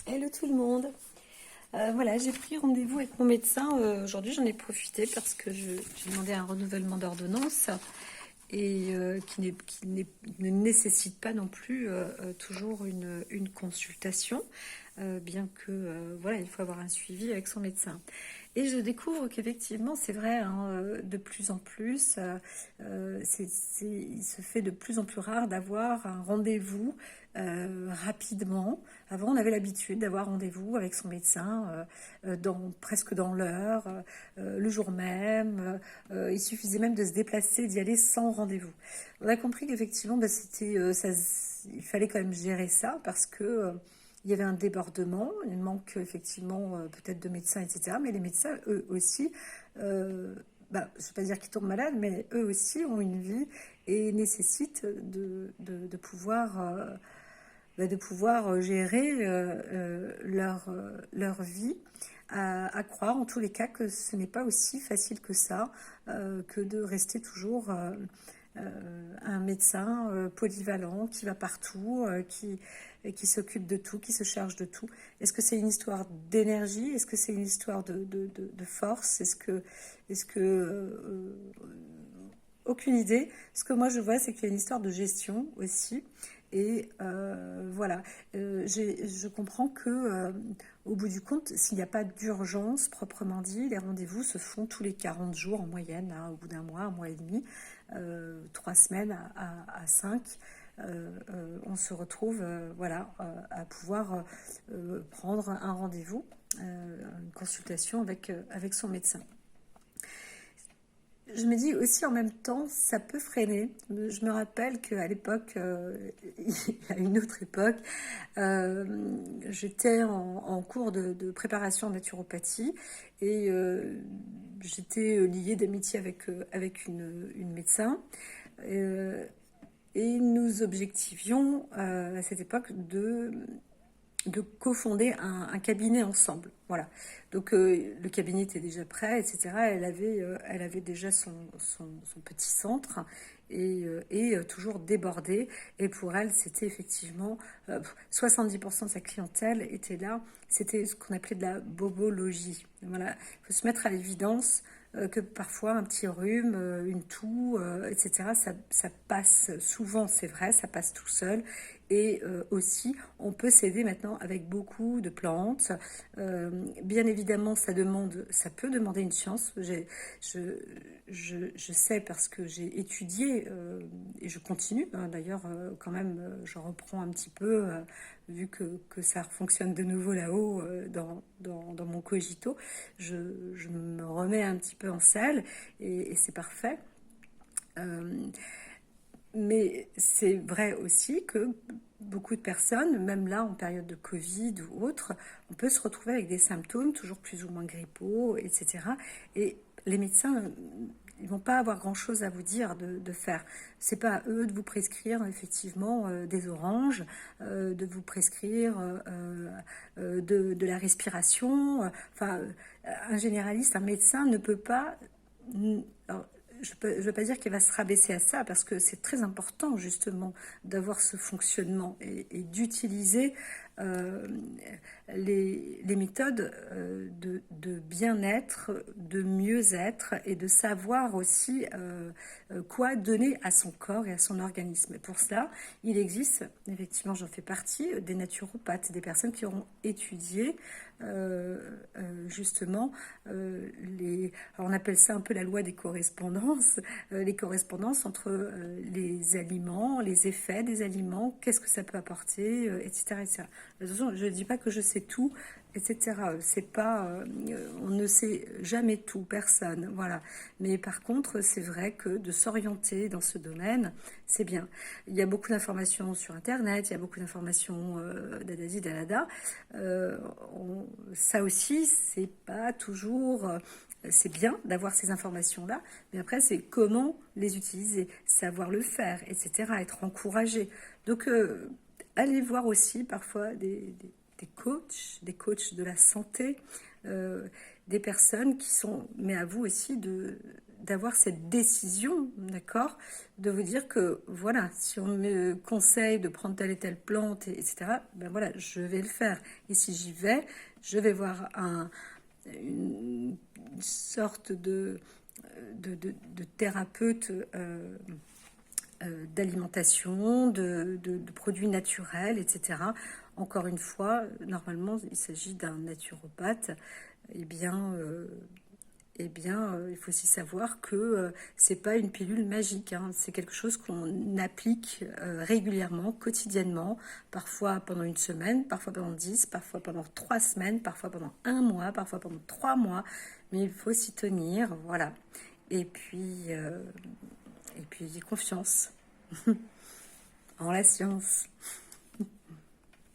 Hello tout le monde. Voilà, j'ai pris rendez-vous avec mon médecin. Aujourd'hui, j'en ai profité parce que j'ai demandé un renouvellement d'ordonnance et ne nécessite pas non plus toujours une consultation, bien que voilà, il faut avoir un suivi avec son médecin. Et je découvre qu'effectivement, c'est vrai, hein, de plus en plus, il se fait de plus en plus rare d'avoir un rendez-vous rapidement. Avant, on avait l'habitude d'avoir rendez-vous avec son médecin presque dans l'heure, le jour même. Il suffisait même de se déplacer, d'y aller sans rendez-vous. On a compris qu'effectivement, bah, il fallait quand même gérer ça parce que il y avait un débordement, il manque effectivement peut-être de médecins, etc. Mais les médecins, eux aussi, bah, je ne vais pas dire qu'ils tombent malades, mais eux aussi ont une vie et nécessitent de pouvoir gérer leur vie. À croire en tous les cas que ce n'est pas aussi facile que ça, que de rester toujours un médecin polyvalent qui va partout, qui s'occupe de tout, qui se charge de tout. Est-ce que c'est une histoire d'énergie? Est-ce que c'est une histoire de force? Aucune idée. Ce que moi je vois, c'est qu'il y a une histoire de gestion aussi. Et voilà, je comprends que au bout du compte, s'il n'y a pas d'urgence proprement dit, les rendez-vous se font tous les 40 jours en moyenne, hein, au bout d'un mois, un mois et demi, 3 semaines à 5. On se retrouve voilà, à pouvoir prendre un rendez-vous, une consultation avec son médecin. Je me dis aussi en même temps, ça peut freiner. Je me rappelle qu'à l'époque, il y a une autre époque, j'étais en cours de préparation en naturopathie et j'étais liée d'amitié avec une médecin. Euh, et nous objectivions à cette époque de cofonder un cabinet ensemble. Voilà. Donc le cabinet était déjà prêt, etc. Elle avait déjà son petit centre et toujours débordé. Et pour elle, c'était effectivement 70% de sa clientèle était là. C'était ce qu'on appelait de la bobologie. Voilà. Il faut se mettre à l'évidence que parfois un petit rhume, une toux, etc., ça passe souvent, c'est vrai, ça passe tout seul. Et aussi, on peut s'aider maintenant avec beaucoup de plantes. Bien évidemment, ça peut demander une science. Je sais parce que j'ai étudié et je continue. Hein, d'ailleurs, quand même, je reprends un petit peu, vu que ça fonctionne de nouveau là-haut dans mon cogito. Je me remets un petit peu en selle et c'est parfait. Euh, mais c'est vrai aussi que beaucoup de personnes, même là en période de Covid ou autre, on peut se retrouver avec des symptômes toujours plus ou moins grippaux, etc. Et les médecins, ils vont pas avoir grand-chose à vous dire de faire. C'est pas à eux de vous prescrire effectivement des oranges, de vous prescrire de la respiration. Enfin, un généraliste, un médecin ne peut pas. Alors, je ne veux pas dire qu'il va se rabaisser à ça, parce que c'est très important justement d'avoir ce fonctionnement et d'utiliser euh, les méthodes de bien-être, de mieux-être et de savoir aussi quoi donner à son corps et à son organisme. Et pour cela, il existe, effectivement j'en fais partie, des naturopathes, des personnes qui auront étudié justement alors on appelle ça un peu la loi des correspondances, les correspondances entre les aliments, les effets des aliments, qu'est-ce que ça peut apporter, etc., etc. Attention, je ne dis pas que je sais tout, etc. C'est pas, on ne sait jamais tout, personne, voilà. Mais par contre, c'est vrai que de s'orienter dans ce domaine, c'est bien. Il y a beaucoup d'informations sur Internet, il y a beaucoup d'informations d'Adazi, d'Alada. Ça aussi, c'est pas toujours. C'est bien d'avoir ces informations-là, mais après, c'est comment les utiliser, savoir le faire, etc., être encouragé. Donc, allez voir aussi parfois des coachs de la santé, des personnes qui sont, mais à vous aussi d'avoir cette décision, d'accord, de vous dire que voilà, si on me conseille de prendre telle et telle plante, etc., ben voilà, je vais le faire. Et si j'y vais, je vais voir une sorte de thérapeute d'alimentation, de produits naturels, etc. Encore une fois, normalement, il s'agit d'un naturopathe. Eh bien, il faut aussi savoir que c'est pas une pilule magique, hein. C'est quelque chose qu'on applique régulièrement, quotidiennement, parfois pendant une semaine, parfois pendant 10, parfois pendant 3 semaines, parfois pendant un mois, parfois pendant 3 mois, mais il faut s'y tenir, voilà. Et puis, euh, et puis confiance en la science.